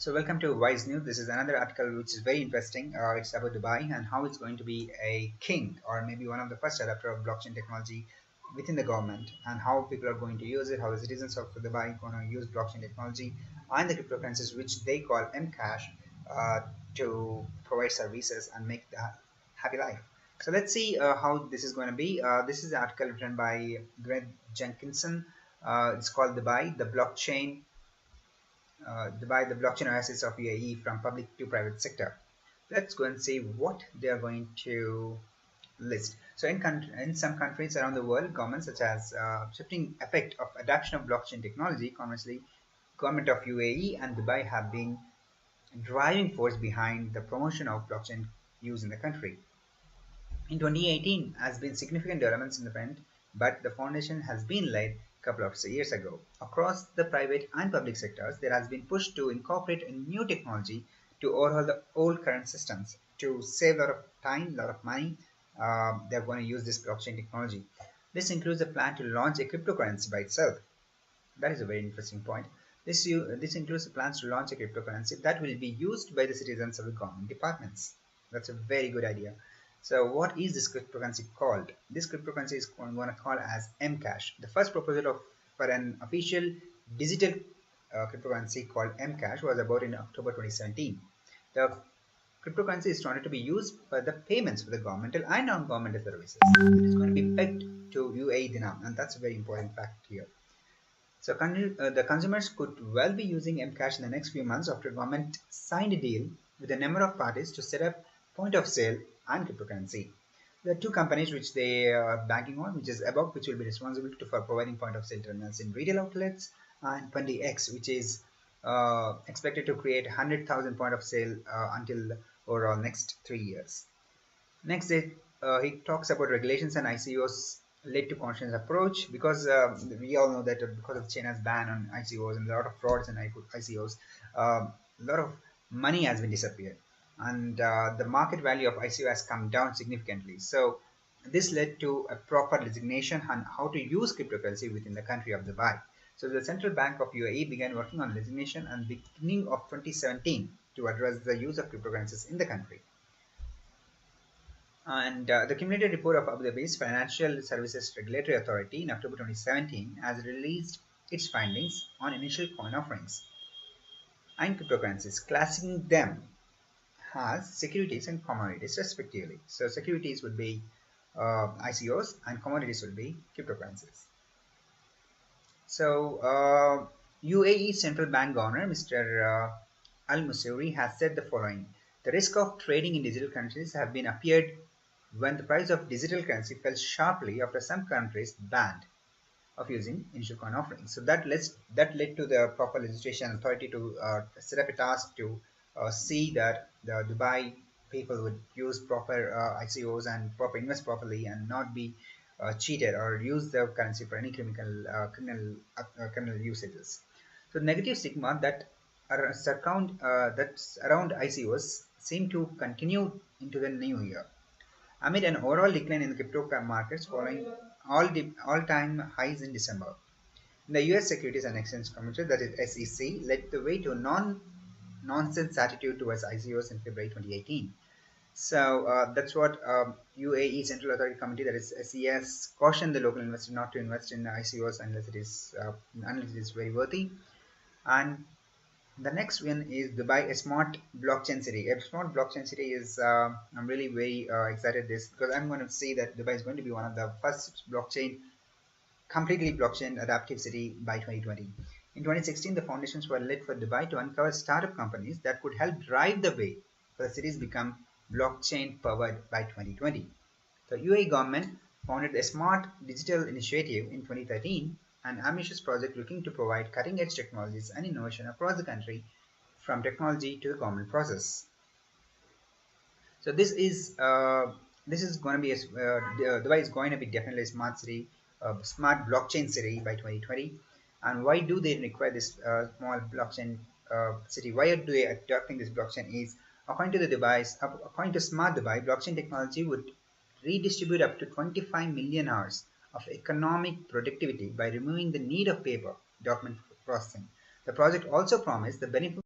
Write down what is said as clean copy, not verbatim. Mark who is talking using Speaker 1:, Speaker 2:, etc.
Speaker 1: So welcome to Wise News. This is another article which is very interesting. It's about Dubai and how it's going to be a king or maybe one of the first adopter of blockchain technology within the government, and how people are going to use it, how the citizens of Dubai are going to use blockchain technology and the cryptocurrencies which they call Mcash uh, to provide services and make the happy life. So let's see how this is going to be. This is an article written by Greg Jenkinson. It's called Dubai, the blockchain oasis of UAE from public to private sector. Let's go and see what they are going to list. So in some countries around the world, governments such as shifting effect of adoption of blockchain technology, conversely, government of UAE and Dubai have been driving force behind the promotion of blockchain use in the country. In 2018 has been significant developments in the front, but the foundation has been laid a couple of years ago. Across the private and public sectors, there has been push to incorporate a new technology to overhaul the old current systems to save a lot of time, a lot of money. They're going to use this blockchain technology. This includes a plan to launch a cryptocurrency by itself. That is a very interesting point. This includes plans to launch a cryptocurrency that will be used by the citizens of the government departments. That's a very good idea. So what is this cryptocurrency called? This cryptocurrency is going to call as Mcash. The first proposal for an official digital cryptocurrency called Mcash was about in October 2017. The cryptocurrency is trying to be used for the payments for the governmental and non-governmental services. It is going to be pegged to UAE dinar, and that's a very important fact here. So the consumers could well be using Mcash in the next few months after government signed a deal with a number of parties to set up point of sale and cryptocurrency. There are two companies which they are banking on, which is Above, which will be responsible for providing point of sale terminals in retail outlets, and Pandi X, which is expected to create 100,000 point of sale until overall next 3 years. Next, he talks about regulations and ICOs led to conscious approach, because we all know that because of China's ban on ICOs and a lot of frauds in ICOs, a lot of money has been disappeared, and the market value of ICO has come down significantly. So this led to a proper designation on how to use cryptocurrency within the country of Dubai. So the Central Bank of UAE began working on designation at the beginning of 2017 to address the use of cryptocurrencies in the country. And the cumulative report of Abu Dhabi's Financial Services Regulatory Authority in October 2017 has released its findings on initial coin offerings and cryptocurrencies, classing them as securities and commodities respectively. So securities would be ICOs and commodities would be cryptocurrencies. So UAE Central Bank Governor Mr. Al Musauri has said the following: the risk of trading in digital currencies have been appeared when the price of digital currency fell sharply after some countries banned of using initial coin offerings. So that led to the proper legislation authority to set up a task to see that the Dubai people would use proper ICOs and proper invest properly and not be cheated or use the currency for any criminal usages. So negative stigma that's around ICOs seem to continue into the new year, amid an overall decline in the crypto markets following all-time highs in December. The US Securities and Exchange Commission, that is SEC, led the way to nonsense attitude towards ICOs in February 2018. So that's what UAE Central Authority Committee, that is SES, cautioned the local investor not to invest in ICOs unless it is very worthy. And the next one is Dubai, a smart blockchain city. A smart blockchain city is, I'm really very excited this, because I'm going to see that Dubai is going to be one of the first completely blockchain adaptive city by 2020. In 2016, the foundations were laid for Dubai to uncover startup companies that could help drive the way for the cities become blockchain powered by 2020. The UAE government founded a smart digital initiative in 2013, an ambitious project looking to provide cutting-edge technologies and innovation across the country, from technology to the government process. So this is going to be Dubai is going to be definitely a smart city, smart blockchain city by 2020. And why do they require this small blockchain city? Why do they adopting this blockchain? Is according to Smart Dubai, blockchain technology would redistribute up to 25 million hours of economic productivity by removing the need of paper document processing. The project also promised the benefit